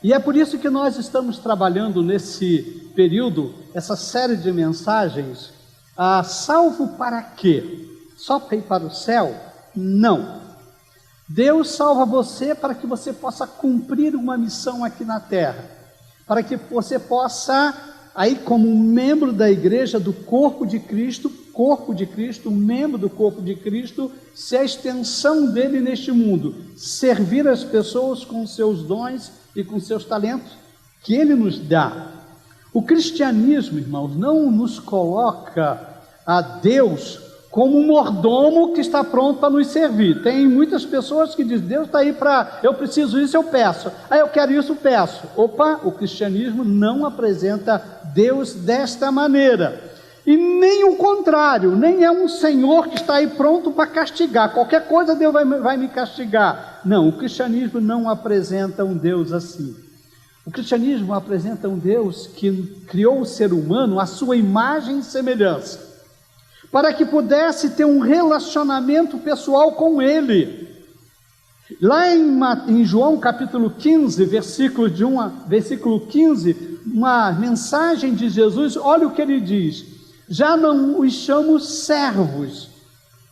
E é por isso que nós estamos trabalhando nesse período, essa série de mensagens, salvo para quê? Só para ir para o céu? Não. Deus salva você para que você possa cumprir uma missão aqui na terra, para que você possa, aí como um membro da igreja, do corpo de Cristo, um membro do corpo de Cristo, ser a extensão dele neste mundo, servir as pessoas com seus dons e com seus talentos que ele nos dá. O cristianismo, irmãos, não nos coloca a Deus como um mordomo que está pronto para nos servir. Tem muitas pessoas que dizem, Deus está aí para, eu preciso isso, eu peço. Eu quero isso, peço. Opa, o cristianismo não apresenta Deus desta maneira. E nem o contrário, nem é um Senhor que está aí pronto para castigar. Qualquer coisa Deus vai me castigar. Não, o cristianismo não apresenta um Deus assim. O cristianismo apresenta um Deus que criou o ser humano à sua imagem e semelhança, para que pudesse ter um relacionamento pessoal com Ele. Lá em João capítulo 15, versículo 15, uma mensagem de Jesus, olha o que ele diz: já não os chamo servos,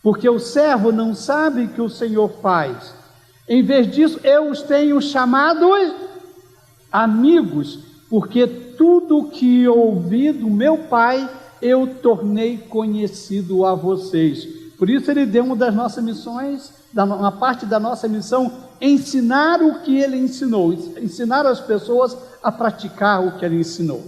porque o servo não sabe o que o Senhor faz. Em vez disso, eu os tenho chamados amigos, porque tudo que ouvi do meu Pai, eu tornei conhecido a vocês. Por isso ele deu uma das nossas missões, uma parte da nossa missão, ensinar o que ele ensinou, ensinar as pessoas a praticar o que ele ensinou.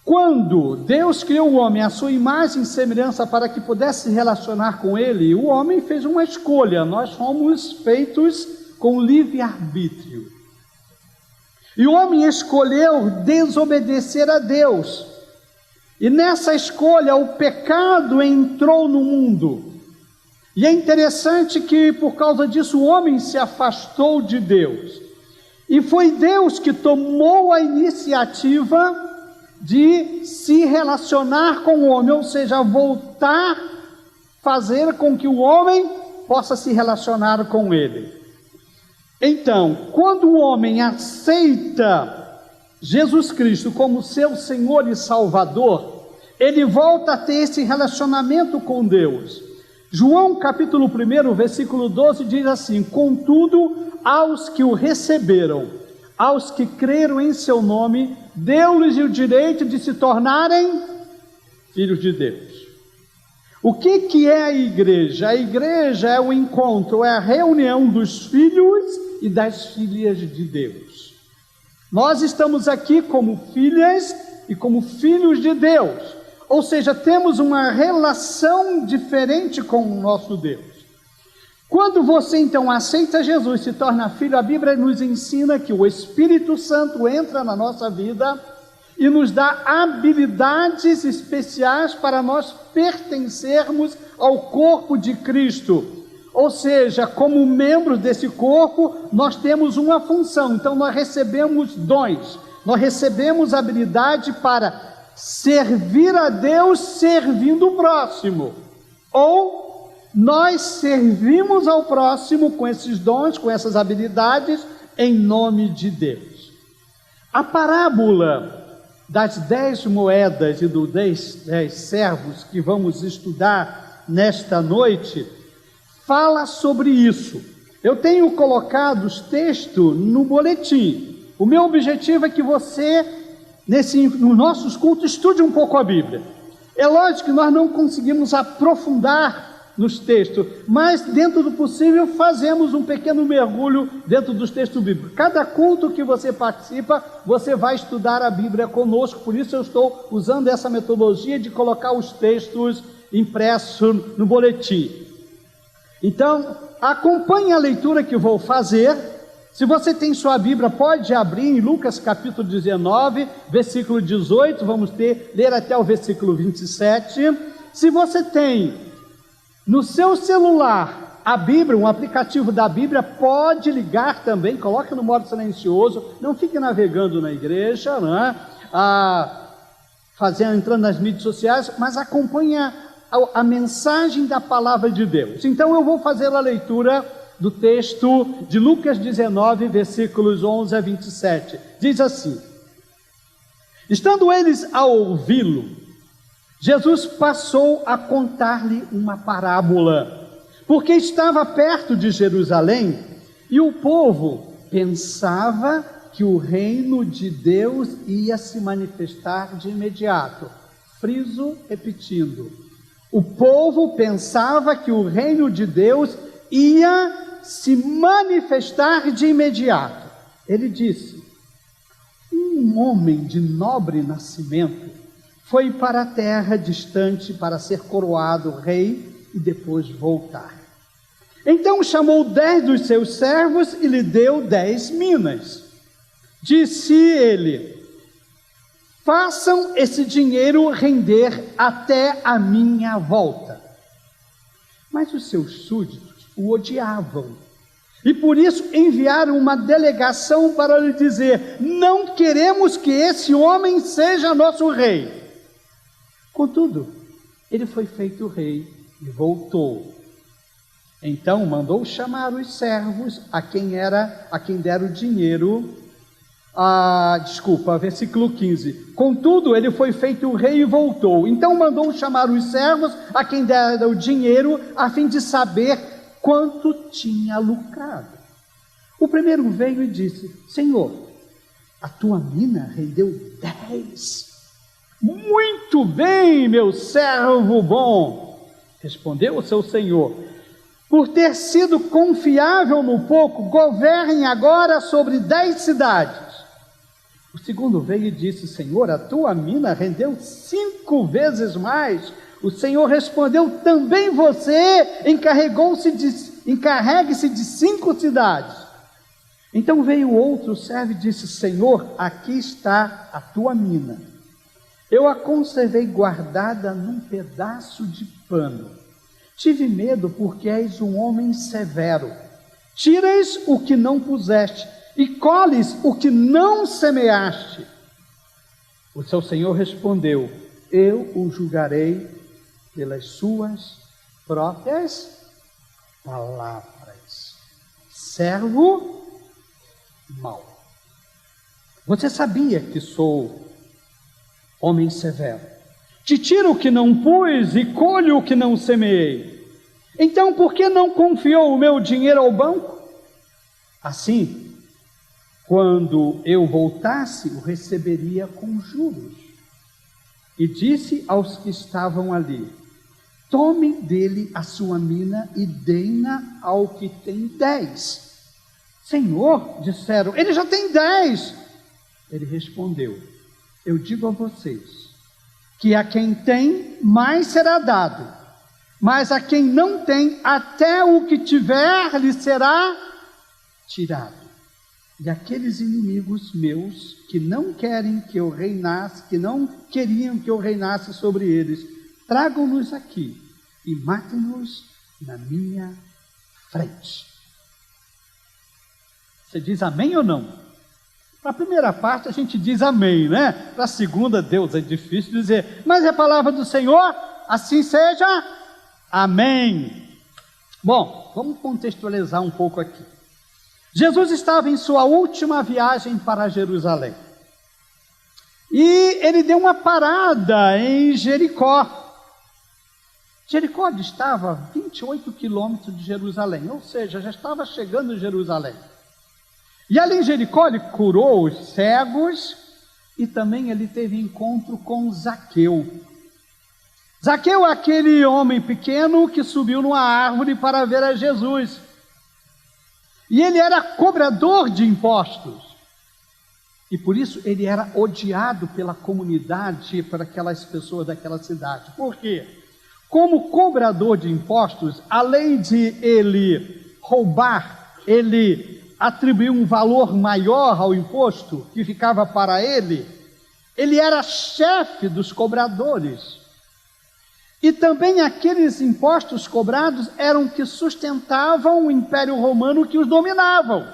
Quando Deus criou o homem à sua imagem e semelhança para que pudesse se relacionar com ele, o homem fez uma escolha. Nós fomos feitos com livre-arbítrio. E o homem escolheu desobedecer a Deus. E nessa escolha o pecado entrou no mundo. E é interessante que por causa disso o homem se afastou de Deus. E foi Deus que tomou a iniciativa de se relacionar com o homem, ou seja, fazer com que o homem possa se relacionar com ele. Então, quando o homem aceita Jesus Cristo como seu Senhor e Salvador, ele volta a ter esse relacionamento com Deus. João capítulo 1, versículo 12 diz assim: contudo, aos que o receberam, aos que creram em seu nome, deu-lhes o direito de se tornarem filhos de Deus. O que é a igreja? A igreja é o encontro, é a reunião dos filhos e das filhas de Deus. Nós estamos aqui como filhas e como filhos de Deus, ou seja, temos uma relação diferente com o nosso Deus. Quando você então aceita Jesus, se torna filho, a Bíblia nos ensina que o Espírito Santo entra na nossa vida e nos dá habilidades especiais para nós pertencermos ao corpo de Cristo. Ou seja, como membros desse corpo, nós temos uma função. Então nós recebemos dons, nós recebemos habilidade para servir a Deus servindo o próximo. Ou nós servimos ao próximo com esses dons, com essas habilidades, em nome de Deus. A parábola das 10 moedas e dos 10 servos que vamos estudar nesta noite, fala sobre isso. Eu tenho colocado os textos no boletim. O meu objetivo é que você, nos nossos cultos, estude um pouco a Bíblia. É lógico que nós não conseguimos aprofundar nos textos, mas dentro do possível fazemos um pequeno mergulho dentro dos textos bíblicos. Cada culto que você participa, você vai estudar a Bíblia conosco, por isso eu estou usando essa metodologia de colocar os textos impressos no boletim. Então, acompanhe a leitura que vou fazer. Se você tem sua Bíblia, pode abrir em Lucas capítulo 19, versículo 18, vamos ler até o versículo 27. Se você tem no seu celular a Bíblia, um aplicativo da Bíblia, pode ligar também, coloque no modo silencioso, não fique navegando na igreja, né? Entrando nas mídias sociais, mas acompanhe a mensagem da palavra de Deus. Então eu vou fazer a leitura do texto de Lucas 19, versículos 11 a 27. Diz assim: estando eles a ouvi-lo, Jesus passou a contar-lhe uma parábola, porque estava perto de Jerusalém e o povo pensava que o reino de Deus ia se manifestar de imediato. Friso repetindo: o povo pensava que o reino de Deus ia se manifestar de imediato. Ele disse: um homem de nobre nascimento foi para a terra distante para ser coroado rei e depois voltar. Então chamou 10 dos seus servos e lhe deu 10 minas. Disse ele: façam esse dinheiro render até a minha volta. Mas os seus súditos o odiavam, e por isso enviaram uma delegação para lhe dizer: não queremos que esse homem seja nosso rei. Contudo, ele foi feito rei e voltou. Então mandou chamar os servos a quem dera o dinheiro. Versículo 15. Contudo, ele foi feito rei e voltou. Então mandou chamar os servos a quem dera o dinheiro, a fim de saber quanto tinha lucrado. O primeiro veio e disse: Senhor, a tua mina rendeu 10. Muito bem, meu servo bom, respondeu o seu senhor. Por ter sido confiável no pouco, governe agora sobre 10 cidades. O segundo veio e disse: Senhor, a tua mina rendeu 5 vezes mais. O Senhor respondeu: também você encarregue-se de 5 cidades. Então veio outro servo e disse: Senhor, aqui está a tua mina. Eu a conservei guardada num pedaço de pano. Tive medo porque és um homem severo. Tiras o que não puseste e colhes o que não semeaste. O seu senhor respondeu: eu o julgarei pelas suas próprias palavras. Servo mau. Você sabia que sou homem severo. Te tiro o que não pus e colho o que não semeei. Então, por que não confiou o meu dinheiro ao banco? Assim, quando eu voltasse, o receberia com juros. E disse aos que estavam ali: tomem dele a sua mina e deem-na ao que tem 10. Senhor, disseram, ele já tem 10. Ele respondeu: eu digo a vocês, que a quem tem, mais será dado, mas a quem não tem, até o que tiver lhe será tirado. E aqueles inimigos meus, que não queriam que eu reinasse sobre eles, tragam-nos aqui e matem-nos na minha frente. Você diz amém ou não? Para a primeira parte a gente diz amém, né? Para a segunda, Deus, é difícil dizer, mas é a palavra do Senhor, assim seja, amém. Bom, vamos contextualizar um pouco aqui. Jesus estava em sua última viagem para Jerusalém. E ele deu uma parada em Jericó. Jericó distava 28 quilômetros de Jerusalém, ou seja, já estava chegando em Jerusalém. E ali em Jericó ele curou os cegos e também ele teve encontro com Zaqueu. Zaqueu é aquele homem pequeno que subiu numa árvore para ver a Jesus. E ele era cobrador de impostos. E por isso ele era odiado pela comunidade, por aquelas pessoas daquela cidade. Por quê? Como cobrador de impostos, além de ele roubar, ele atribuiu um valor maior ao imposto que ficava para ele. Ele era chefe dos cobradores. E também aqueles impostos cobrados eram que sustentavam o Império Romano que os dominavam.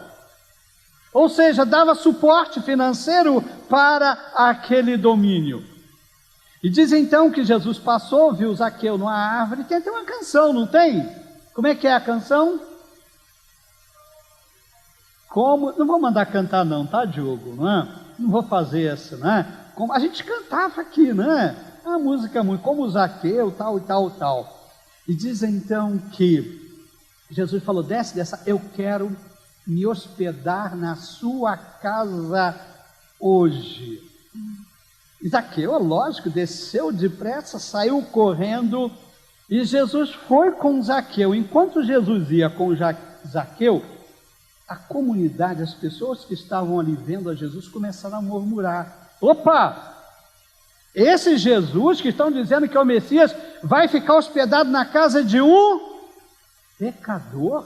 Ou seja, dava suporte financeiro para aquele domínio. E diz então que Jesus passou, viu Zaqueu numa árvore, tem até uma canção, não tem? Como é que é a canção? como... Não vou mandar cantar não, tá, Diogo? Não é? Não vou fazer isso, né? Como a gente cantava aqui, né? A música muito, como Zaqueu, tal e tal, tal. E diz então que Jesus falou, desce dessa, eu quero me hospedar na sua casa hoje. E Zaqueu, lógico, desceu depressa, saiu correndo, e Jesus foi com Zaqueu. Enquanto Jesus ia com Zaqueu, a comunidade, as pessoas que estavam ali vendo a Jesus começaram a murmurar, opa! Esse Jesus que estão dizendo que é o Messias vai ficar hospedado na casa de um pecador?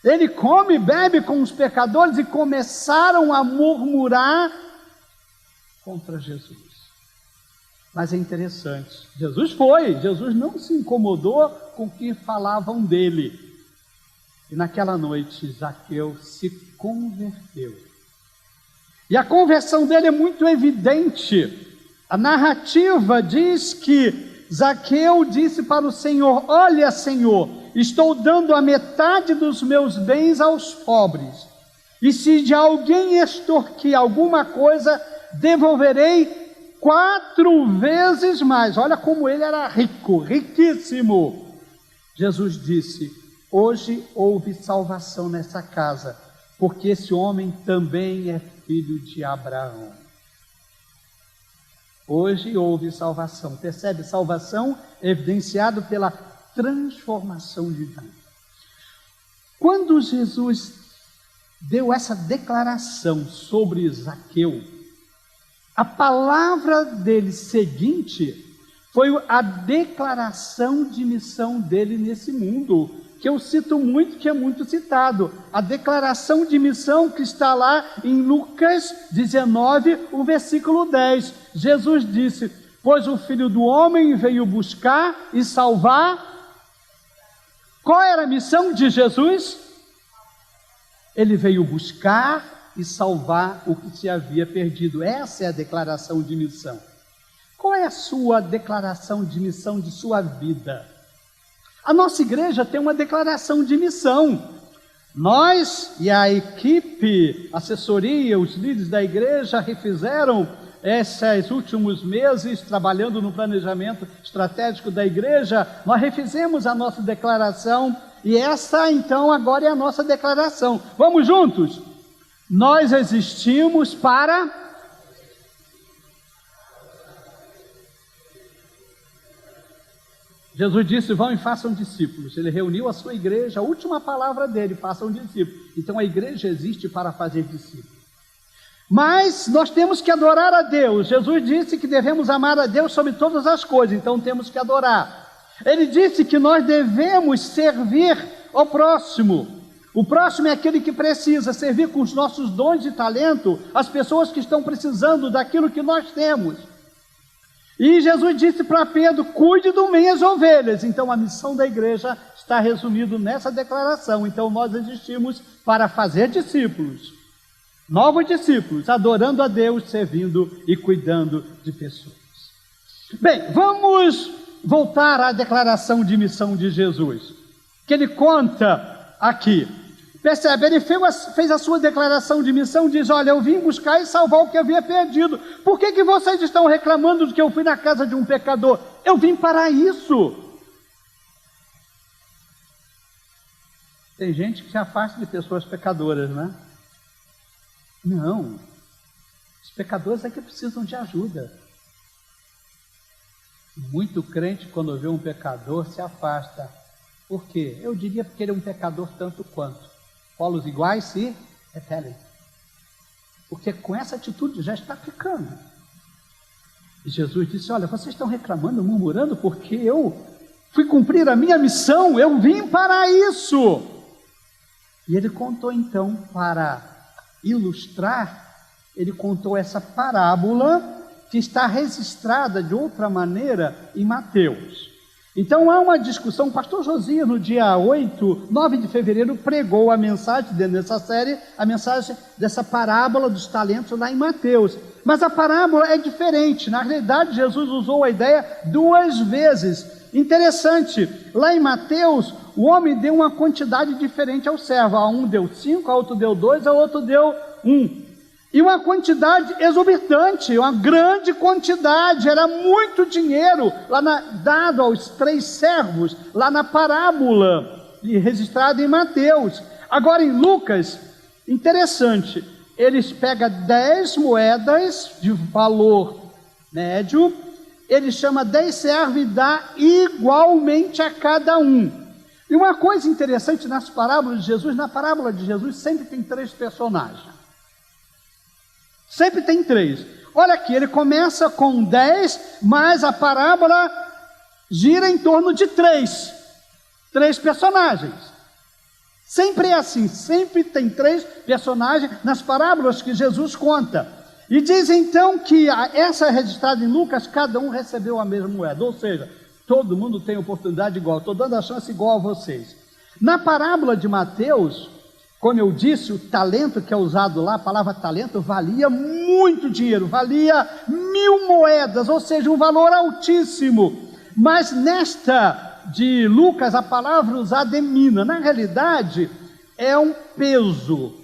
Ele come e bebe com os pecadores, e começaram a murmurar contra Jesus. Mas é interessante, Jesus não se incomodou com o que falavam dele. E naquela noite Zaqueu se converteu. E a conversão dele é muito evidente. A narrativa diz que Zaqueu disse para o Senhor, olha, Senhor, estou dando a metade dos meus bens aos pobres, e se de alguém extorquir alguma coisa, devolverei 4 vezes mais. Olha como ele era rico, riquíssimo. Jesus disse, hoje houve salvação nessa casa, porque esse homem também é filho de Abraão. Hoje houve salvação. Percebe? Salvação evidenciado pela transformação de vida. Quando Jesus deu essa declaração sobre Zaqueu, a palavra dele seguinte foi a declaração de missão dele nesse mundo, que eu cito muito, que é muito citado, a declaração de missão que está lá em Lucas 19, o versículo 10. Jesus disse, pois o Filho do Homem veio buscar e salvar. Qual era a missão de Jesus? Ele veio buscar e salvar o que se havia perdido. Essa é a declaração de missão. Qual é a sua declaração de missão de sua vida? A nossa igreja tem uma declaração de missão. Nós e a equipe, assessoria, os líderes da igreja refizeram esses últimos meses, trabalhando no planejamento estratégico da igreja, nós refizemos a nossa declaração, e essa então agora é a nossa declaração. Vamos juntos? Nós existimos para... Jesus disse, vão e façam discípulos. Ele reuniu a sua igreja, a última palavra dele, façam discípulos. Então a igreja existe para fazer discípulos. Mas nós temos que adorar a Deus. Jesus disse que devemos amar a Deus sobre todas as coisas, então temos que adorar. Ele disse que nós devemos servir ao próximo. O próximo é aquele que precisa servir com os nossos dons e talento, as pessoas que estão precisando daquilo que nós temos. E Jesus disse para Pedro, cuide das minhas ovelhas. Então a missão da igreja está resumida nessa declaração. Então nós existimos para fazer discípulos, novos discípulos, adorando a Deus, servindo e cuidando de pessoas. Bem, vamos voltar à declaração de missão de Jesus, que ele conta aqui. Percebe, ele fez a sua declaração de missão, diz, olha, eu vim buscar e salvar o que havia perdido. Por que vocês estão reclamando de que eu fui na casa de um pecador? Eu vim para isso. Tem gente que se afasta de pessoas pecadoras, né? Não, os pecadores é que precisam de ajuda. Muito crente, quando vê um pecador, se afasta. Por quê? Eu diria porque ele é um pecador tanto quanto. Polos iguais se repelem. Porque com essa atitude já está pecando. E Jesus disse, olha, vocês estão reclamando, murmurando, porque eu fui cumprir a minha missão, eu vim para isso. E ele contou então, para ilustrar, ele contou essa parábola que está registrada de outra maneira em Mateus. Então há uma discussão, o pastor Josias no dia 9 de fevereiro pregou a mensagem dentro dessa série, a mensagem dessa parábola dos talentos lá em Mateus. Mas a parábola é diferente, na realidade Jesus usou a ideia 2 vezes. Interessante, lá em Mateus, o homem deu uma quantidade diferente ao servo. A um deu 5, a outro deu 2, a outro deu 1. E uma quantidade exorbitante, uma grande quantidade, era muito dinheiro dado aos 3 servos, lá na parábola, registrada em Mateus. Agora em Lucas, interessante, eles pegam 10 moedas de valor médio, ele chama 10 servos e dá igualmente a cada um. E uma coisa interessante nas parábolas de Jesus, na parábola de Jesus sempre tem 3 personagens. Sempre tem 3. Olha aqui, ele começa com 10, mas a parábola gira em torno de 3 personagens. Sempre é assim, sempre tem 3 personagens nas parábolas que Jesus conta. E diz então que essa é registrada em Lucas, cada um recebeu a mesma moeda, ou seja, todo mundo tem oportunidade igual, estou dando a chance igual a vocês. Na parábola de Mateus, como eu disse, o talento que é usado lá, a palavra talento, valia muito dinheiro, valia 1000 moedas, ou seja, um valor altíssimo. Mas nesta de Lucas, a palavra usada é mina, na realidade é um peso,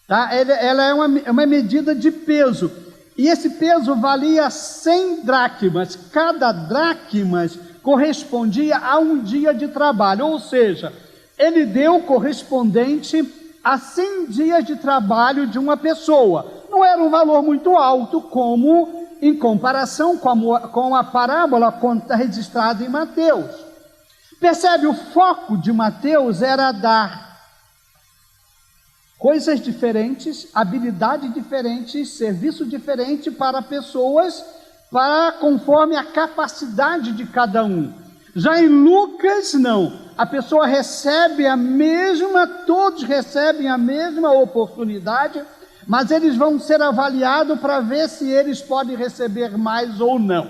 tá? Ela é uma medida de peso, e esse peso valia 100 dracmas, cada dracmas correspondia a um dia de trabalho, ou seja, ele deu correspondente a 100 dias de trabalho de uma pessoa. Não era um valor muito alto, como em comparação com a parábola registrada em Mateus. Percebe, o foco de Mateus era dar coisas diferentes, habilidade diferente, serviço diferente para pessoas, conforme a capacidade de cada um. Já em Lucas, não. A pessoa recebe todos recebem a mesma oportunidade, mas eles vão ser avaliados para ver se eles podem receber mais ou não.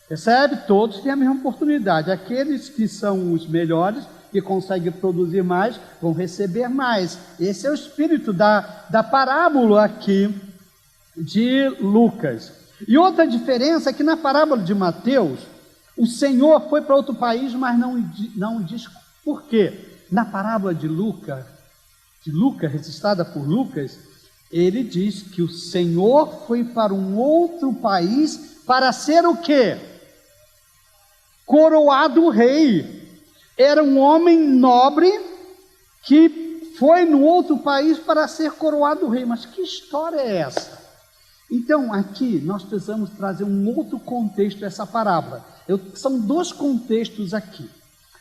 Percebe? Todos têm a mesma oportunidade. Aqueles que são os melhores, que conseguem produzir mais, vão receber mais. Esse é o espírito da parábola aqui de Lucas. E outra diferença é que na parábola de Mateus, o Senhor foi para outro país, mas não diz por quê. Na parábola de Lucas, registrada por Lucas, ele diz que o Senhor foi para um outro país para ser o quê? Coroado rei. Era um homem nobre que foi no outro país para ser coroado rei. Mas que história é essa? Então, aqui nós precisamos trazer um outro contexto a essa parábola. São 2 contextos aqui.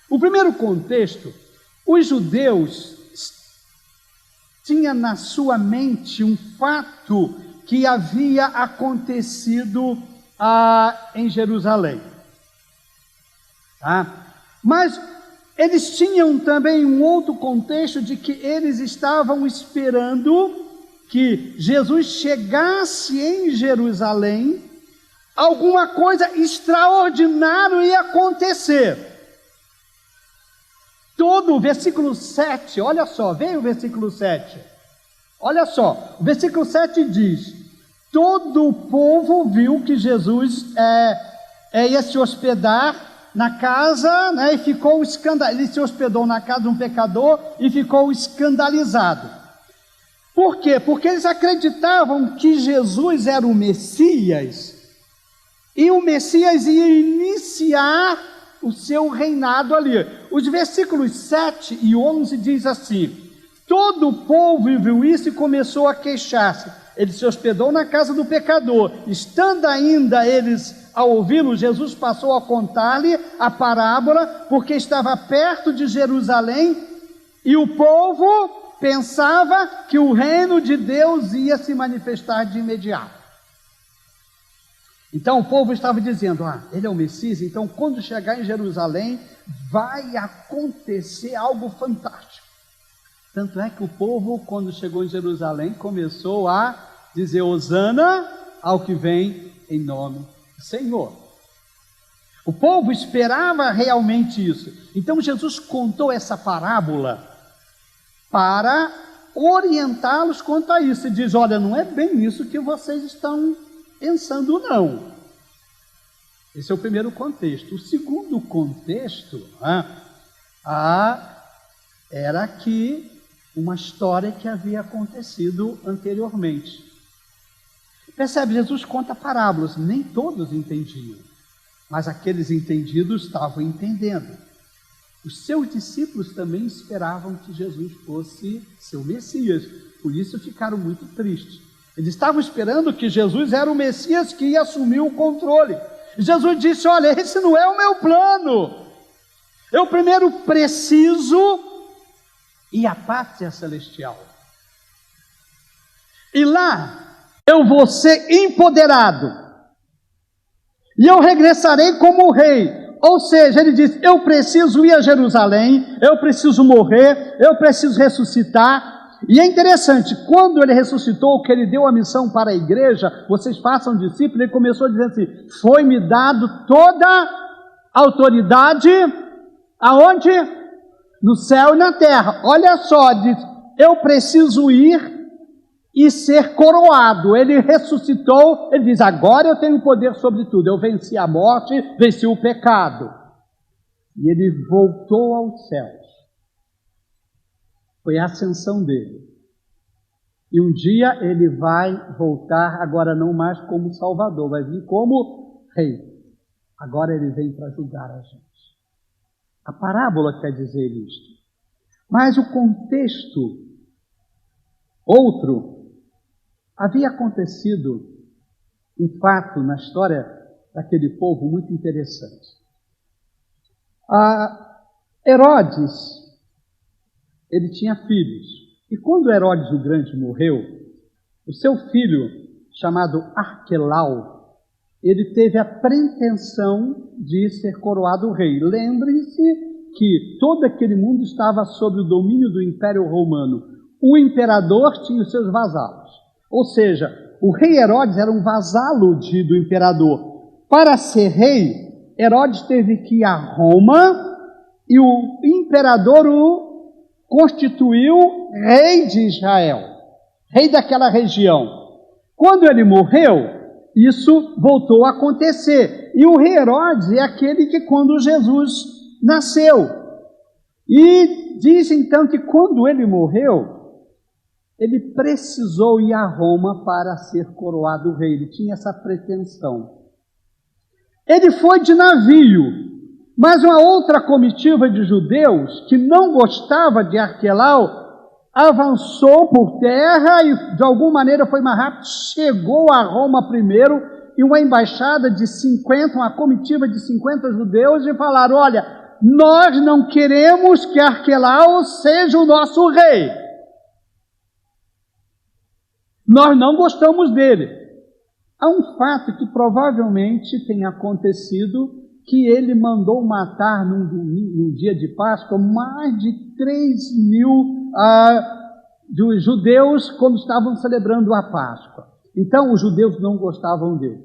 O primeiro contexto, os judeus tinham na sua mente um fato que havia acontecido em Jerusalém. Tá? Mas eles tinham também um outro contexto de que eles estavam esperando que Jesus chegasse em Jerusalém, alguma coisa extraordinária ia acontecer. Todo o versículo 7, olha só, veio o versículo 7. Olha só, o versículo 7 diz: todo o povo viu que Jesus ia se hospedar na casa, né, e ficou escandalizado. Ele se hospedou na casa de um pecador e ficou escandalizado. Por quê? Porque eles acreditavam que Jesus era o Messias, e o Messias ia iniciar o seu reinado ali. Os versículos 7 e 11 diz assim: todo o povo viu isso e começou a queixar-se. Ele se hospedou na casa do pecador. Estando ainda eles a ouvi-lo, Jesus passou a contar-lhe a parábola, porque estava perto de Jerusalém, e o povo pensava que o reino de Deus ia se manifestar de imediato. Então o povo estava dizendo: ele é o Messias, então quando chegar em Jerusalém vai acontecer algo fantástico. Tanto é que o povo, quando chegou em Jerusalém, começou a dizer: Hosana ao que vem em nome do Senhor. O povo esperava realmente isso. Então Jesus contou essa parábola para orientá-los quanto a isso. E diz: olha, não é bem isso que vocês estão pensando, não. Esse é o primeiro contexto. O segundo contexto era que uma história que havia acontecido anteriormente. Percebe, Jesus conta parábolas, nem todos entendiam, mas aqueles entendidos estavam entendendo. Os seus discípulos também esperavam que Jesus fosse seu Messias, por isso ficaram muito tristes. Eles estavam esperando que Jesus era o Messias que ia assumir o controle. Jesus disse: olha, esse não é o meu plano. Eu primeiro preciso ir à pátria celestial. E lá eu vou ser empoderado. E eu regressarei como rei. Ou seja, ele diz: eu preciso ir a Jerusalém, eu preciso morrer, eu preciso ressuscitar. E é interessante, quando ele ressuscitou, que ele deu a missão para a igreja, vocês façam discípulos, ele começou a dizer assim: foi-me dado toda a autoridade, aonde? No céu e na terra. Olha só, diz: eu preciso ir e ser coroado. Ele ressuscitou, ele diz: agora eu tenho poder sobre tudo, eu venci a morte, venci o pecado. E ele voltou aos céus. Foi a ascensão dele. E um dia ele vai voltar, agora não mais como Salvador, vai vir como Rei. Agora ele vem para julgar a gente. A parábola quer dizer isto. Mas o contexto outro, havia acontecido um fato na história daquele povo muito interessante. Herodes, ele tinha filhos. E quando Herodes o Grande morreu, o seu filho, chamado Arquelau, ele teve a pretensão de ser coroado rei. Lembre-se que todo aquele mundo estava sob o domínio do Império Romano. O imperador tinha os seus vasalos. Ou seja, o rei Herodes era um vasalo do imperador. Para ser rei, Herodes teve que ir a Roma e o imperador o constituiu rei de Israel, rei daquela região. Quando ele morreu, isso voltou a acontecer. E o rei Herodes é aquele que quando Jesus nasceu. E diz então que quando ele morreu, ele precisou ir a Roma para ser coroado rei. Ele tinha essa pretensão. Ele foi de navio. Mas uma outra comitiva de judeus, que não gostava de Arquelau, avançou por terra e de alguma maneira foi mais rápido, chegou a Roma primeiro, e uma embaixada de 50, uma comitiva de 50 judeus, e falaram: olha, nós não queremos que Arquelau seja o nosso rei. Nós não gostamos dele. Há um fato que provavelmente tem acontecido, que ele mandou matar num dia de Páscoa mais de 3.000 judeus quando estavam celebrando a Páscoa. Então os judeus não gostavam dele.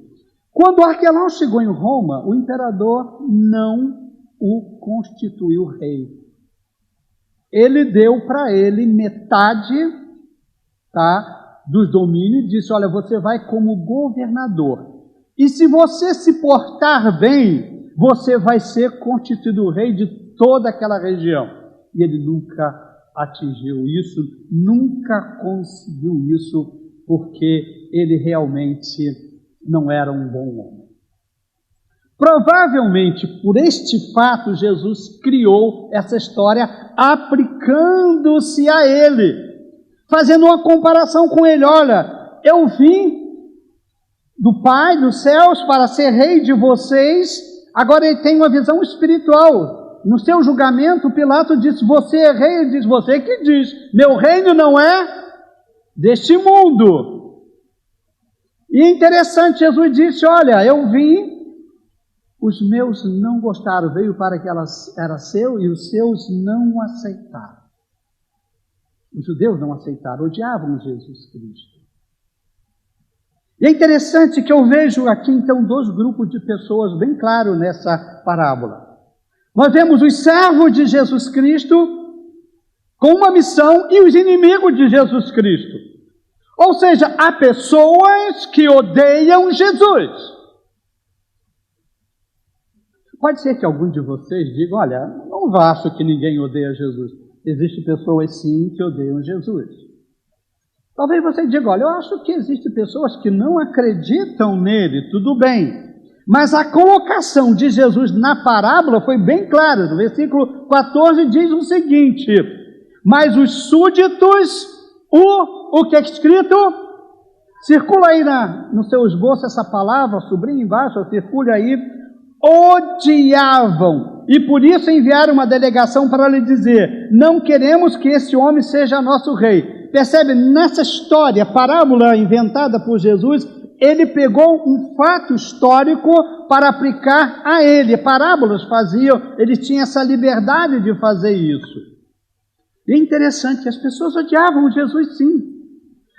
Quando Arquelau chegou em Roma, o imperador não o constituiu rei. Ele deu para ele metade, dos domínios, disse: olha, você vai como governador. E se você se portar bem, você vai ser constituído rei de toda aquela região. E ele nunca atingiu isso, nunca conseguiu isso, porque ele realmente não era um bom homem. Provavelmente, por este fato, Jesus criou essa história aplicando-se a ele, fazendo uma comparação com ele. Olha, eu vim do Pai dos céus para ser rei de vocês. Agora ele tem uma visão espiritual. No seu julgamento, Pilatos disse: você é rei. Ele diz: você que diz, meu reino não é deste mundo. E é interessante, Jesus disse: olha, eu vim, os meus não gostaram, veio para que era seu e os seus não aceitaram. Os judeus não aceitaram, odiavam Jesus Cristo. E é interessante que eu vejo aqui, então, dois grupos de pessoas bem claros nessa parábola. Nós vemos os servos de Jesus Cristo com uma missão e os inimigos de Jesus Cristo. Ou seja, há pessoas que odeiam Jesus. Pode ser que algum de vocês diga, olha, não acho que ninguém odeia Jesus. Existem pessoas sim que odeiam Jesus. Talvez você diga, olha, eu acho que existem pessoas que não acreditam nele, tudo bem. Mas a colocação de Jesus na parábola foi bem clara. No versículo 14 diz o seguinte: mas os súditos, o que é escrito? Circula aí no seu esboço essa palavra, sublinhe embaixo, circule aí. Odiavam, e por isso enviaram uma delegação para lhe dizer: não queremos que esse homem seja nosso rei. Percebe, nessa história, parábola inventada por Jesus, ele pegou um fato histórico para aplicar a ele. Parábolas faziam, ele tinha essa liberdade de fazer isso. E é interessante que as pessoas odiavam Jesus sim.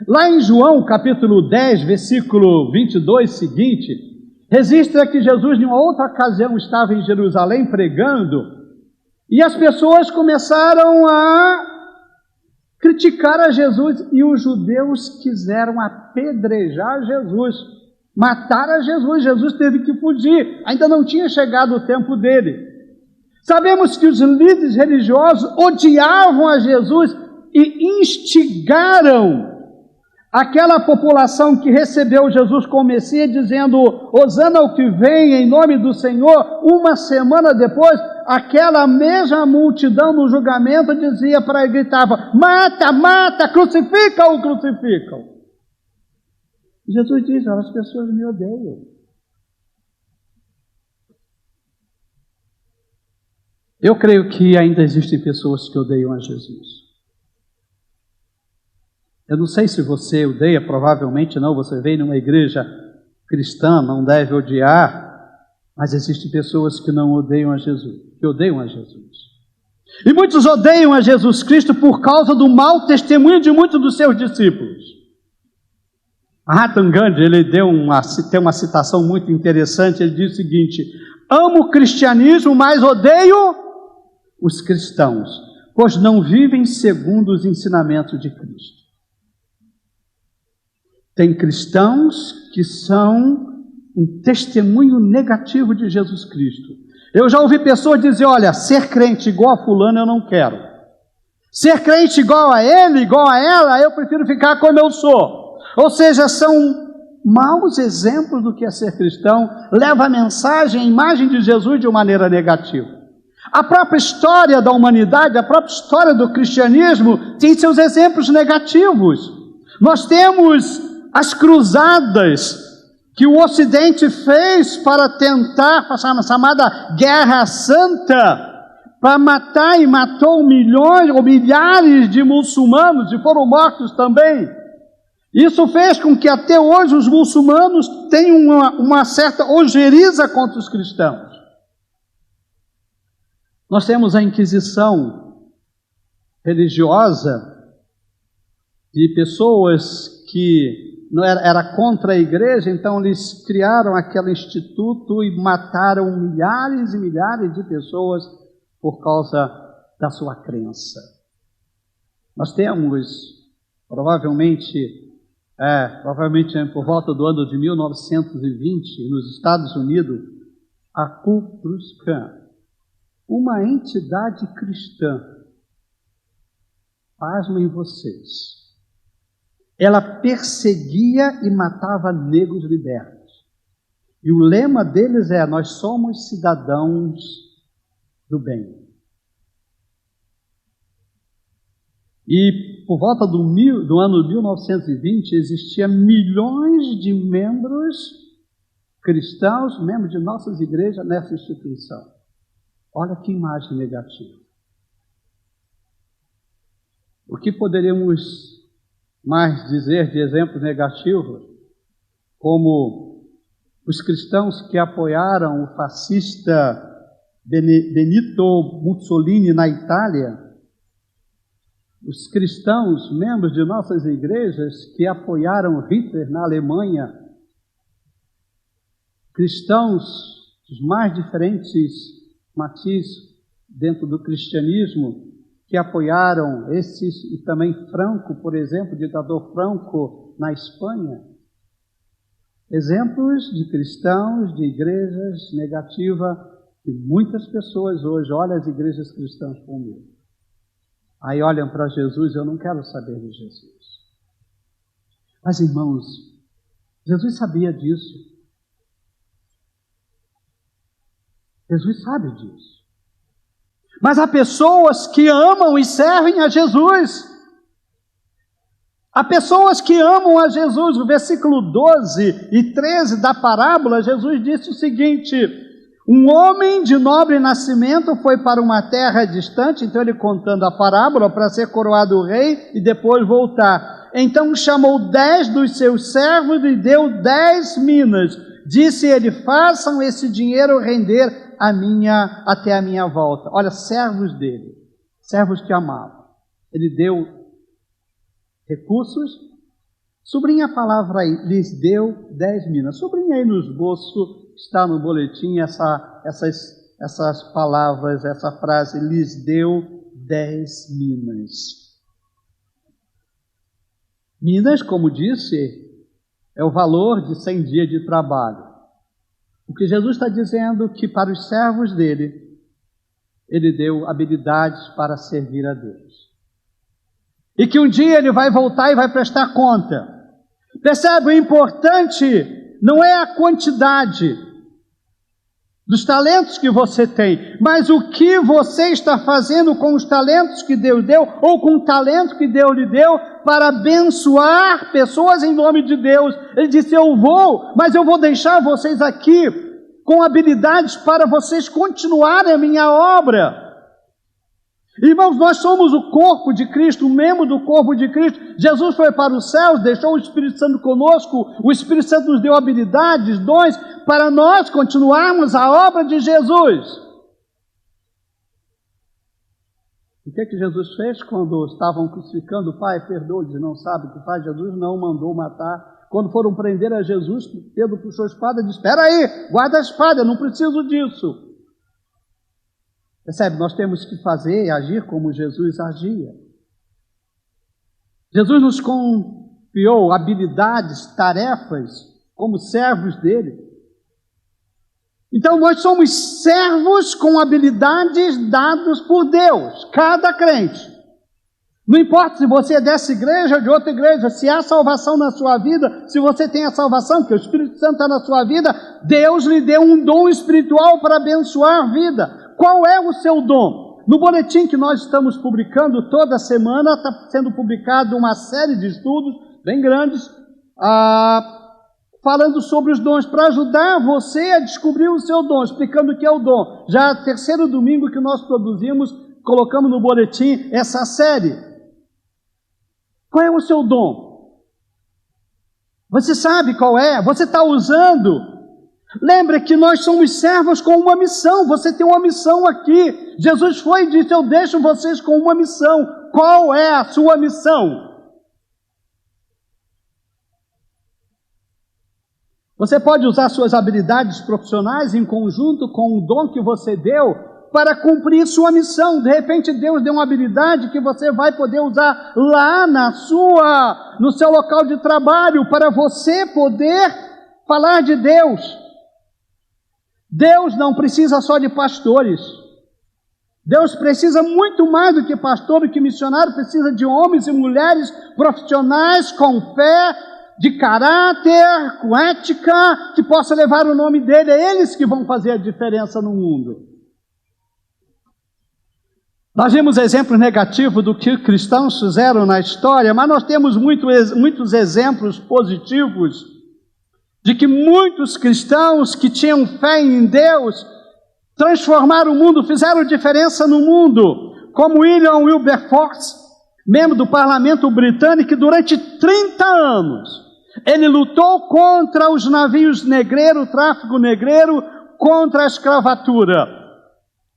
Lá em João capítulo 10, versículo 22 seguinte, registra que Jesus, em uma outra ocasião, estava em Jerusalém pregando, e as pessoas começaram a criticar a Jesus, e os judeus quiseram apedrejar Jesus, matar a Jesus. Jesus teve que fugir, ainda não tinha chegado o tempo dele. Sabemos que os líderes religiosos odiavam a Jesus e instigaram aquela população que recebeu Jesus como Messias, dizendo: hosana ao que vem em nome do Senhor. Uma semana depois, aquela mesma multidão no julgamento dizia para ele, gritava: mata, mata, crucifica-o, crucificam. Jesus diz: as pessoas me odeiam. Eu creio que ainda existem pessoas que odeiam a Jesus. Eu não sei se você odeia, provavelmente não, você veio numa igreja cristã, não deve odiar, mas existem pessoas que não odeiam a Jesus, que odeiam a Jesus. E muitos odeiam a Jesus Cristo por causa do mau testemunho de muitos dos seus discípulos. Mahatma Gandhi, ele tem uma citação muito interessante, ele diz o seguinte: amo o cristianismo, mas odeio os cristãos, pois não vivem segundo os ensinamentos de Cristo. Tem cristãos que são um testemunho negativo de Jesus Cristo. Eu já ouvi pessoas dizer: olha, ser crente igual a fulano eu não quero. Ser crente igual a ele, igual a ela, eu prefiro ficar como eu sou. Ou seja, são maus exemplos do que é ser cristão, leva a mensagem, a imagem de Jesus de uma maneira negativa. A própria história da humanidade, a própria história do cristianismo tem seus exemplos negativos. Nós temos as cruzadas que o Ocidente fez para tentar, a chamada Guerra Santa, para matar e matou milhões ou milhares de muçulmanos, e foram mortos também. Isso fez com que até hoje os muçulmanos tenham uma certa ojeriza contra os cristãos. Nós temos a Inquisição religiosa de pessoas que não era contra a igreja, então eles criaram aquele instituto e mataram milhares e milhares de pessoas por causa da sua crença. Nós temos, provavelmente por volta do ano de 1920, nos Estados Unidos, a Ku Klux Klan, uma entidade cristã. Pasmem vocês. Ela perseguia e matava negros libertos. E o lema deles é: nós somos cidadãos do bem. E por volta do ano 1920, existiam milhões de membros cristãos, membros de nossas igrejas nessa instituição. Olha que imagem negativa. O que poderíamos mais dizer de exemplos negativos, como os cristãos que apoiaram o fascista Benito Mussolini na Itália, os cristãos, membros de nossas igrejas, que apoiaram Hitler na Alemanha, cristãos dos mais diferentes matizes dentro do cristianismo, que apoiaram esses, e também Franco, por exemplo, o ditador Franco na Espanha. Exemplos de cristãos, de igrejas negativas E muitas pessoas hoje olham as igrejas cristãs com medo. Aí olham para Jesus, eu não quero saber de Jesus. Mas, irmãos, Jesus sabia disso. Jesus sabe disso. Mas há pessoas que amam e servem a Jesus. Há pessoas que amam a Jesus. No versículo 12 e 13 da parábola, Jesus disse o seguinte: um homem de nobre nascimento foi para uma terra distante, então ele contando a parábola, para ser coroado rei e depois voltar. Então chamou 10 dos seus servos e deu 10 minas. Disse ele: façam esse dinheiro render até a minha volta. Olha, servos dele, servos que amavam. Ele deu recursos. Sublinha a palavra aí, lhes deu 10 minas. Sublinha aí no esboço, está no boletim, essas palavras, essa frase, lhes deu 10 minas. Minas, como disse, é o valor de 100 dias de trabalho. O que Jesus está dizendo é que para os servos dele, ele deu habilidades para servir a Deus. E que um dia ele vai voltar e vai prestar conta. Percebe? O importante não é a quantidade dos talentos que você tem, mas o que você está fazendo com os talentos que Deus deu, ou com o talento que Deus lhe deu, para abençoar pessoas em nome de Deus. Ele disse: eu vou, mas eu vou deixar vocês aqui com habilidades para vocês continuarem a minha obra. Irmãos, nós somos o corpo de Cristo, o membro do corpo de Cristo. Jesus foi para os céus, deixou o Espírito Santo conosco, o Espírito Santo nos deu habilidades, dons, para nós continuarmos a obra de Jesus. O que Jesus fez quando estavam crucificando? O Pai, perdoa-lhes, não sabe o que faz. Jesus não mandou matar. Quando foram prender a Jesus, Pedro puxou a espada e disse: espera aí, guarda a espada, eu não preciso disso. Percebe? Nós temos que fazer e agir como Jesus agia. Jesus nos confiou habilidades, tarefas, como servos dele. Então nós somos servos com habilidades dadas por Deus, cada crente. Não importa se você é dessa igreja ou de outra igreja, se há salvação na sua vida, se você tem a salvação, que o Espírito Santo está na sua vida, Deus lhe deu um dom espiritual para abençoar a vida. Qual é o seu dom? No boletim que nós estamos publicando toda semana, está sendo publicado uma série de estudos bem grandes, falando sobre os dons, para ajudar você a descobrir o seu dom, explicando o que é o dom. Já é o terceiro domingo que nós produzimos, colocamos no boletim essa série. Qual é o seu dom? Você sabe qual é? Você está usando? Lembre que nós somos servos com uma missão. Você tem uma missão aqui. Jesus foi e disse: eu deixo vocês com uma missão. Qual é a sua missão? Você pode usar suas habilidades profissionais em conjunto com o dom que você deu para cumprir sua missão. De repente Deus deu uma habilidade que você vai poder usar lá no seu local de trabalho, para você poder falar de Deus. Deus não precisa só de pastores. Deus precisa muito mais do que pastor, do que missionário. Precisa de homens e mulheres profissionais com fé, de caráter, com ética, que possa levar o nome dele. É eles que vão fazer a diferença no mundo. Nós vimos exemplos negativos do que cristãos fizeram na história, mas nós temos muitos exemplos positivos de que muitos cristãos que tinham fé em Deus transformaram o mundo, fizeram diferença no mundo, como William Wilberforce, membro do parlamento britânico, que durante 30 anos ele lutou contra os navios negreiros, o tráfico negreiro, contra a escravatura,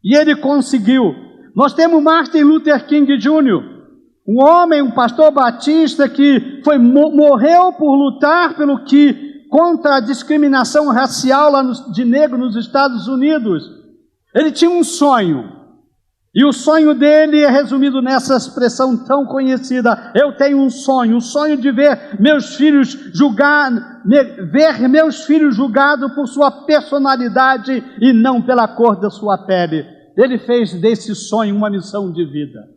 e ele conseguiu. Nós temos Martin Luther King Jr., um homem, um pastor batista que morreu por lutar contra a discriminação racial de negro nos Estados Unidos. Ele tinha um sonho, e o sonho dele é resumido nessa expressão tão conhecida: eu tenho um sonho de ver meus filhos ver meus filhos julgados por sua personalidade e não pela cor da sua pele. Ele fez desse sonho uma missão de vida.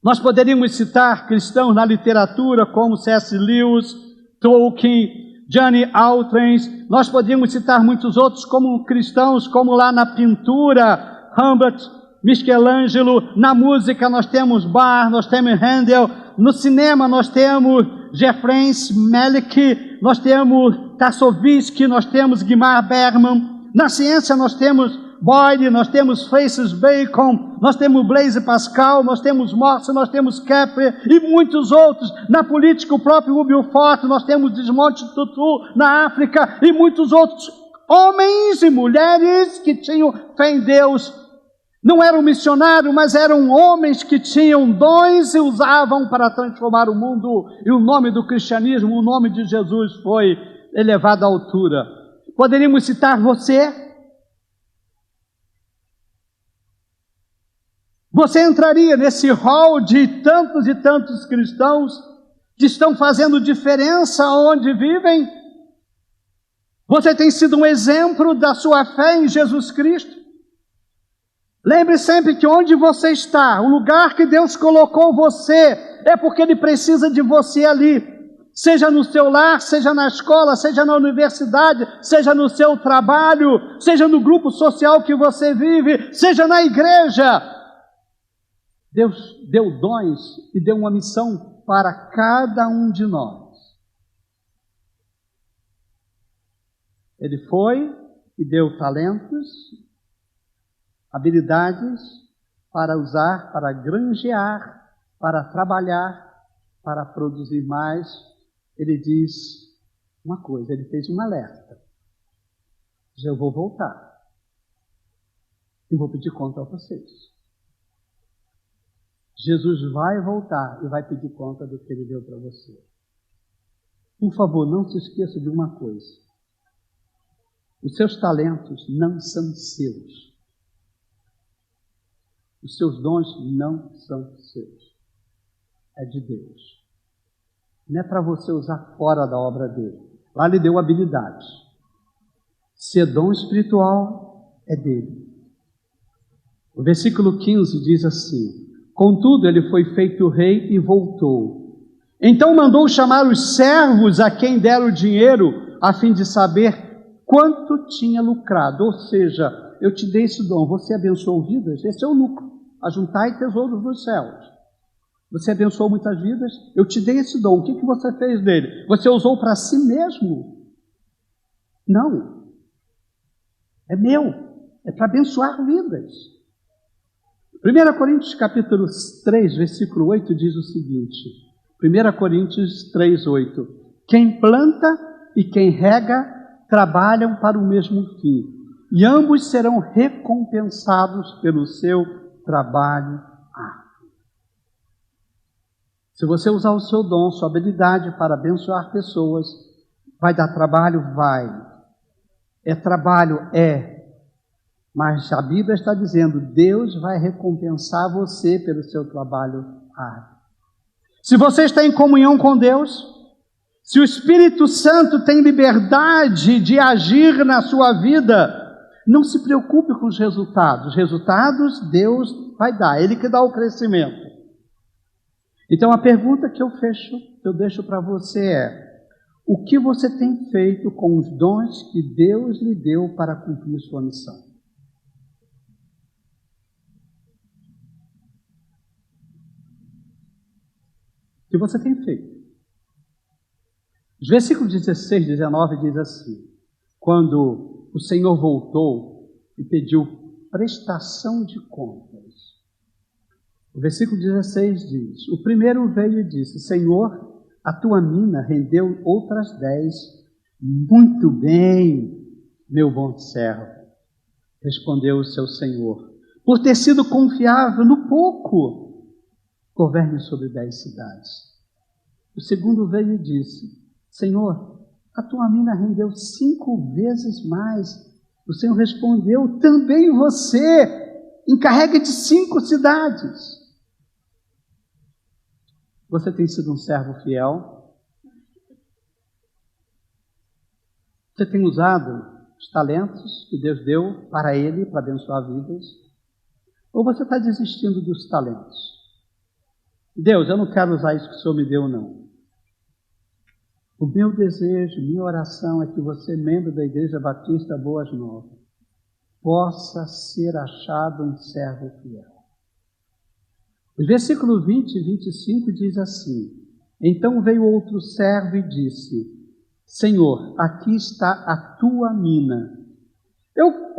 Nós poderíamos citar cristãos na literatura como C.S. Lewis, Tolkien, Johnny Outram. Nós poderíamos citar muitos outros como cristãos, como lá na pintura, Rembrandt, Michelangelo. Na música nós temos Bach, nós temos Handel. No cinema nós temos Jeffrey Melick, nós temos Tarkovsky, nós temos Ingmar Bergman. Na ciência nós temos Boyle, nós temos Francis Bacon, nós temos Blaise Pascal, nós temos Morse, nós temos Kepler e muitos outros. Na política, o próprio Wilberforce, nós temos Desmond Tutu na África e muitos outros homens e mulheres que tinham fé em Deus. Não eram missionários, mas eram homens que tinham dons e usavam para transformar o mundo. E o nome do cristianismo, o nome de Jesus foi elevado à altura. Poderíamos citar você? Você entraria nesse hall de tantos e tantos cristãos que estão fazendo diferença onde vivem? Você tem sido um exemplo da sua fé em Jesus Cristo? Lembre sempre que onde você está, o lugar que Deus colocou você, é porque Ele precisa de você ali. Seja no seu lar, seja na escola, seja na universidade, seja no seu trabalho, seja no grupo social que você vive, seja na igreja. Deus deu dons e deu uma missão para cada um de nós. Ele foi e deu talentos, habilidades para usar, para granjear, para trabalhar, para produzir mais. Ele diz uma coisa, ele fez um alerta. Diz: eu vou voltar e vou pedir conta a vocês. Jesus vai voltar e vai pedir conta do que Ele deu para você. Por favor, não se esqueça de uma coisa. Os seus talentos não são seus. Os seus dons não são seus. É de Deus. Não é para você usar fora da obra dele. Lá Ele deu habilidades. Ser dom espiritual é dele. O versículo 15 diz assim: contudo, ele foi feito rei e voltou. Então mandou chamar os servos a quem deram o dinheiro, a fim de saber quanto tinha lucrado. Ou seja, eu te dei esse dom, você abençoou vidas, esse é o lucro. Ajuntai tesouros nos céus. Você abençoou muitas vidas, eu te dei esse dom. O que você fez dele? Você usou para si mesmo? Não. É meu. É para abençoar vidas. 1 Coríntios capítulo 3, versículo 8 diz o seguinte: 1 Coríntios 3, 8: quem planta e quem rega trabalham para o mesmo fim, e ambos serão recompensados pelo seu trabalho árduo. Se você usar o seu dom, sua habilidade para abençoar pessoas, vai dar trabalho? Vai. É trabalho? É. Mas a Bíblia está dizendo: Deus vai recompensar você pelo seu trabalho árduo. Se você está em comunhão com Deus, se o Espírito Santo tem liberdade de agir na sua vida, não se preocupe com os resultados. Os resultados Deus vai dar, Ele que dá o crescimento. Então a pergunta que eu deixo para você é: o que você tem feito com os dons que Deus lhe deu para cumprir sua missão? O que você tem feito? Os versículos 16 e 19 diz assim: quando o Senhor voltou e pediu prestação de contas. O versículo 16 diz: o primeiro veio e disse: Senhor, a tua mina rendeu outras 10. Muito bem, meu bom servo, respondeu o seu senhor. Por ter sido confiável no pouco, governe sobre 10 cidades. O segundo veio e disse: Senhor, a tua mina rendeu 5 vezes mais. O Senhor respondeu: também você encarrega de 5 cidades. Você tem sido um servo fiel? Você tem usado os talentos que Deus deu para ele, para abençoar vidas? Ou você está desistindo dos talentos? Deus, eu não quero usar isso que o Senhor me deu, não. O meu desejo, minha oração é que você, membro da Igreja Batista Boas Novas, possa ser achado um servo fiel. Os versículos 20 e 25 diz assim: Então veio outro servo e disse: Senhor, aqui está a tua mina. Eu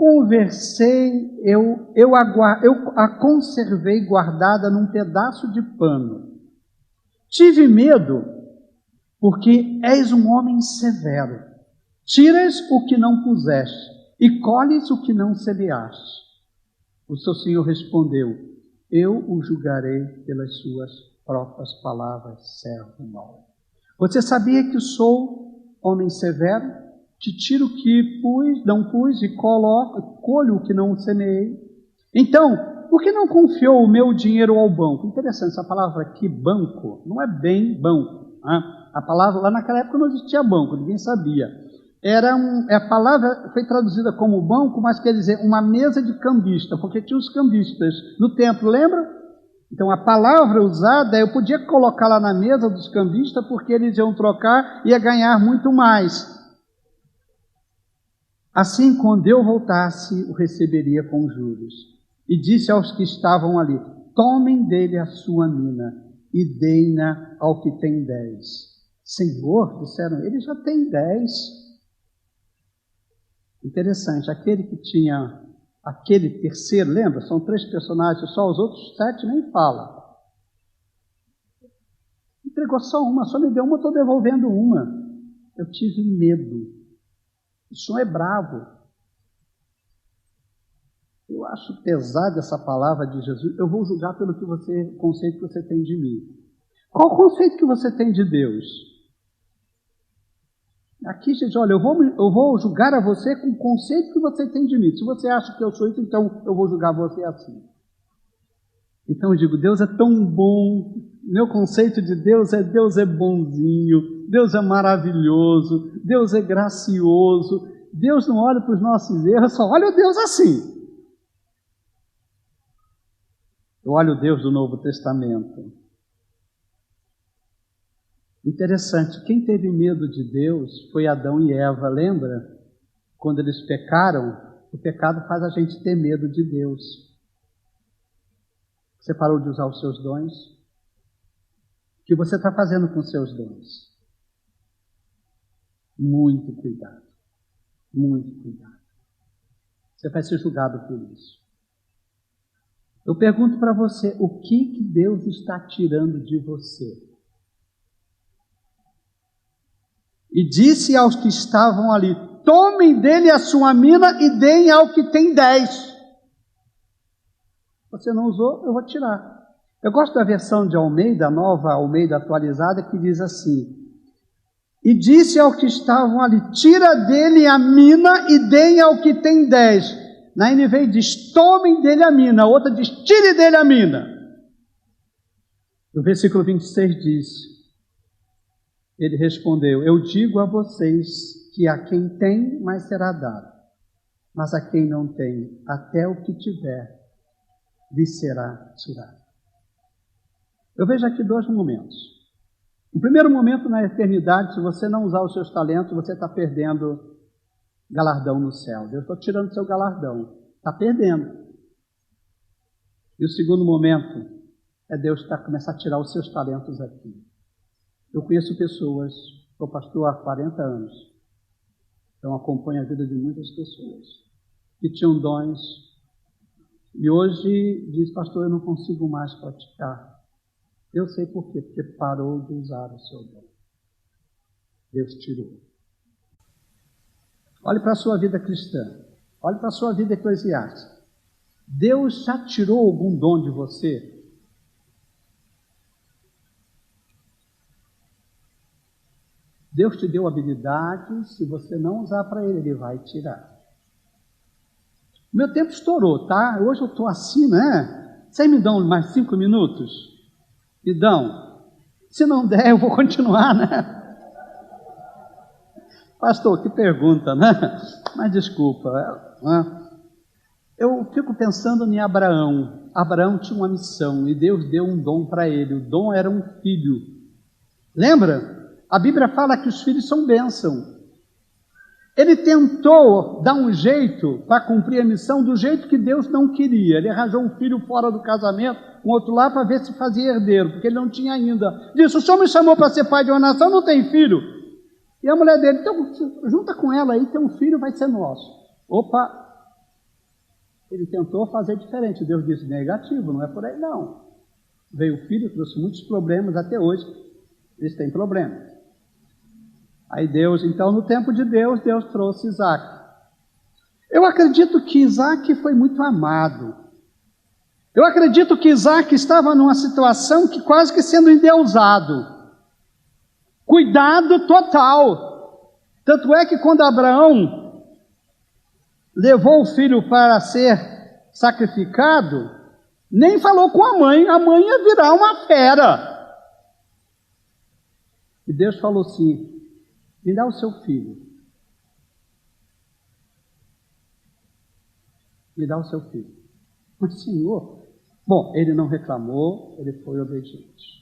a conservei guardada num pedaço de pano. Tive medo, porque és um homem severo. Tiras o que não puseste e colhes o que não semeaste. O seu senhor respondeu: Eu o julgarei pelas suas próprias palavras, servo mau. Você sabia que sou homem severo? Te tiro o que não pus e colho o que não semeei. Então, por que não confiou o meu dinheiro ao banco? Interessante, essa palavra aqui, banco, não é bem banco. Né? A palavra, lá naquela época não existia banco, ninguém sabia. A palavra foi traduzida como banco, mas quer dizer uma mesa de cambista, porque tinha os cambistas no templo, lembra? Então a palavra usada, eu podia colocar lá na mesa dos cambistas, porque eles iam trocar e ia ganhar muito mais. Assim, quando eu voltasse, o receberia com juros. E disse aos que estavam ali: Tomem dele a sua mina e deem-na ao que tem 10. Senhor, disseram, ele já tem 10. Interessante, aquele que tinha, aquele terceiro, lembra? São 3 personagens, só os outros 7 nem falam. Entregou só uma, só me deu uma, estou devolvendo uma. Eu tive medo. O Senhor é bravo. Eu acho pesada essa palavra de Jesus. Eu vou julgar pelo conceito que você tem de mim. Qual o conceito que você tem de Deus? Aqui, gente, olha, eu vou julgar a você com o conceito que você tem de mim. Se você acha que eu sou isso, então eu vou julgar você assim. Então eu digo, Deus é tão bom. Meu conceito de Deus é bonzinho, Deus é maravilhoso, Deus é gracioso. Deus não olha para os nossos erros, só olha o Deus assim. Eu olho o Deus do Novo Testamento. Interessante, quem teve medo de Deus foi Adão e Eva, lembra? Quando eles pecaram, o pecado faz a gente ter medo de Deus. Você parou de usar os seus dons? O que você está fazendo com os seus dons? Muito cuidado. Muito cuidado. Você vai ser julgado por isso. Eu pergunto para você, o que Deus está tirando de você? E disse aos que estavam ali: Tomem dele a sua mina e deem ao que tem 10. Você não usou, eu vou tirar. Eu gosto da versão de Almeida, a nova Almeida atualizada, que diz assim: E disse ao que estavam ali: Tira dele a mina e deem ao que tem 10. Na NVI diz: Tomem dele a mina. A outra diz: Tire dele a mina. No versículo 26 diz: Ele respondeu: Eu digo a vocês que a quem tem, mais será dado. Mas a quem não tem, até o que tiver, lhe será tirado. Eu vejo aqui 2 momentos. O primeiro momento, na eternidade, se você não usar os seus talentos, você está perdendo galardão no céu. Deus está tirando seu galardão. Está perdendo. E o segundo momento é Deus começar a tirar os seus talentos aqui. Eu conheço pessoas, sou pastor há 40 anos, então acompanho a vida de muitas pessoas que tinham dons e hoje diz: pastor, eu não consigo mais praticar. Eu sei por quê, porque parou de usar o seu dom. Deus tirou. Olhe para a sua vida cristã, olhe para a sua vida eclesiástica. Deus já tirou algum dom de você? Deus te deu habilidade, se você não usar para Ele vai tirar. Meu tempo estourou, tá? Hoje eu estou assim, né? Vocês me dão mais 5 minutos? Me dão? Se não der, eu vou continuar, né? Pastor, que pergunta, né? Mas desculpa, né? Eu fico pensando em Abraão. Abraão tinha uma missão e Deus deu um dom para ele. O dom era um filho. Lembra? A Bíblia fala que os filhos são bênção. Ele tentou dar um jeito para cumprir a missão do jeito que Deus não queria. Ele arranjou um filho fora do casamento, um outro lá para ver se fazia herdeiro, porque ele não tinha ainda. Disse, o Senhor me chamou para ser pai de uma nação, não tem filho. E a mulher dele, então junta com ela aí, teu filho vai ser nosso. Opa! Ele tentou fazer diferente. Deus disse, negativo, não é por aí não. Veio o filho, trouxe muitos problemas, até hoje eles têm problemas. Aí Deus, então no tempo de Deus, Deus trouxe Isaac. Eu acredito que Isaac foi muito amado. Eu acredito que Isaac estava numa situação que quase que sendo endeusado. Cuidado total. Tanto é que quando Abraão levou o filho para ser sacrificado, nem falou com a mãe ia virar uma fera. E Deus falou assim, me dá o seu filho. Me dá o seu filho. Mas, Senhor, bom, ele não reclamou, ele foi obediente.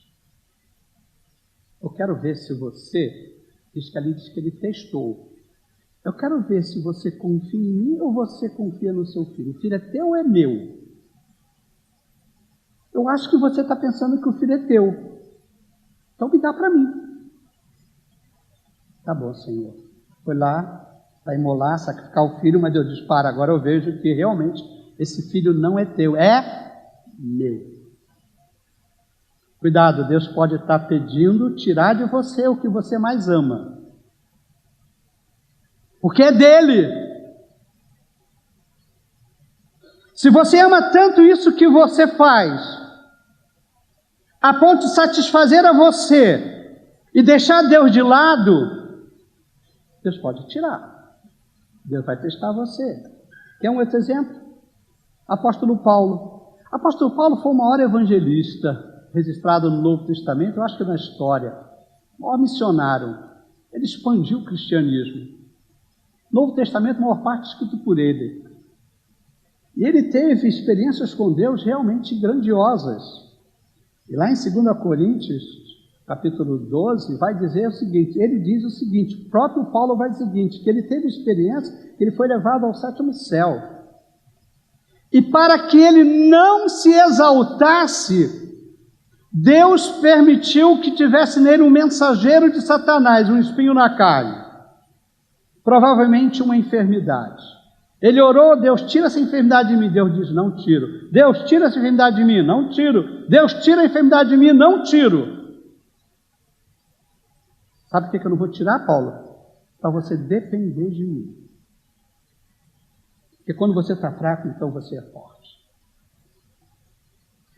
Eu quero ver se você, diz que ali diz que ele testou. Eu quero ver se você confia em mim ou você confia no seu filho. O filho é teu ou é meu? Eu acho que você está pensando que o filho é teu. Então me dá para mim. Tá bom, Senhor. Foi lá para imolar, sacrificar o filho, mas Deus disse, para, agora eu vejo que realmente esse filho não é teu, é meu. Cuidado, Deus pode estar pedindo tirar de você o que você mais ama. Porque é dele. Se você ama tanto isso que você faz, a ponto de satisfazer a você e deixar Deus de lado, Deus pode tirar. Deus vai testar você. Quer um outro exemplo? Apóstolo Paulo. Apóstolo Paulo foi o maior evangelista registrado no Novo Testamento, eu acho que na história. O maior missionário. Ele expandiu o cristianismo. Novo Testamento, a maior parte escrito por ele. E ele teve experiências com Deus realmente grandiosas. E lá em 2 Coríntios, capítulo 12, vai dizer o seguinte, ele diz o seguinte, o próprio Paulo vai dizer o seguinte, que ele teve experiência, que ele foi levado ao 7º céu. E para que ele não se exaltasse, Deus permitiu que tivesse nele um mensageiro de Satanás, um espinho na carne. Provavelmente uma enfermidade. Ele orou, Deus tira essa enfermidade de mim. Deus diz, não tiro. Deus tira essa enfermidade de mim, não tiro. Deus tira a enfermidade de mim, não tiro. Sabe por que eu não vou tirar, Paulo? Para você depender de mim. Porque quando você está fraco, então você é forte.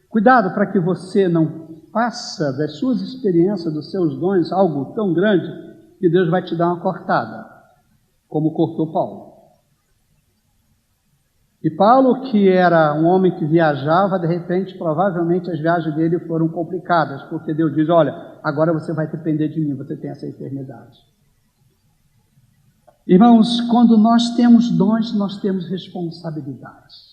Cuidado para que você não faça das suas experiências, dos seus dons, algo tão grande que Deus vai te dar uma cortada, como cortou Paulo. E Paulo, que era um homem que viajava, de repente, provavelmente as viagens dele foram complicadas, porque Deus diz, olha, agora você vai depender de mim, você tem essa enfermidade. Irmãos, quando nós temos dons, nós temos responsabilidades.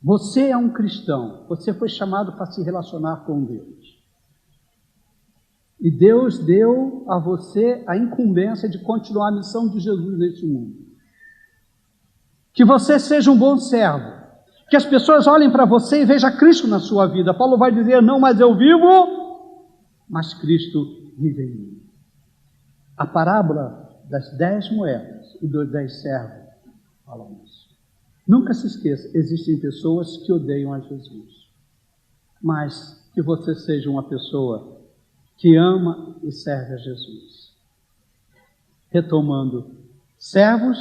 Você é um cristão, você foi chamado para se relacionar com Deus. E Deus deu a você a incumbência de continuar a missão de Jesus neste mundo. Que você seja um bom servo. Que as pessoas olhem para você e vejam Cristo na sua vida. Paulo vai dizer, não, mas eu vivo, mas Cristo vive em mim. A parábola das 10 moedas e dos 10 servos fala isso. Nunca se esqueça, existem pessoas que odeiam a Jesus. Mas que você seja uma pessoa que ama e serve a Jesus. Retomando, servos,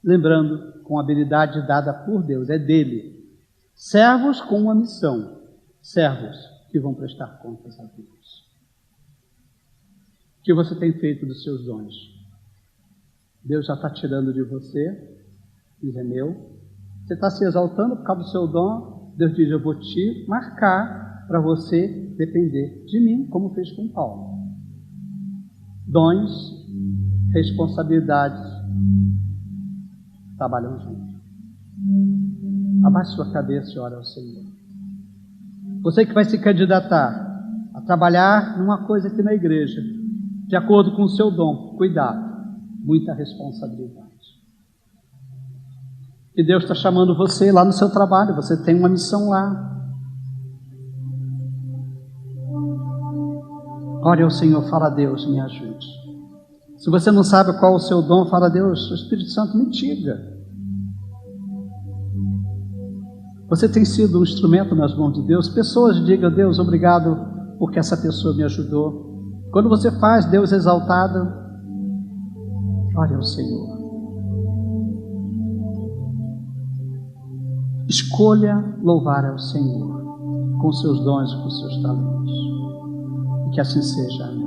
lembrando, com habilidade dada por Deus, é dele. Servos com uma missão, servos que vão prestar contas a Deus. O que você tem feito dos seus dons? Deus já está tirando de você, diz, é meu. Você está se exaltando por causa do seu dom, Deus diz, eu vou te marcar para você depender de mim, como fez com Paulo. dons, responsabilidades trabalham juntos. Abaixe sua cabeça e ore ao Senhor. Você que vai se candidatar a trabalhar numa coisa aqui na igreja, de acordo com o seu dom, cuidado, muita responsabilidade. E Deus está chamando você lá no seu trabalho, você tem uma missão lá. Ore ao Senhor, fala a Deus, me ajude. Se você não sabe qual é o seu dom, fala a Deus, o Espírito Santo me diga. Você tem sido um instrumento nas mãos de Deus. Pessoas digam, Deus, obrigado porque essa pessoa me ajudou. Quando você faz, Deus exaltado, ore ao Senhor. Escolha louvar ao Senhor com seus dons e com seus talentos. Que assim seja.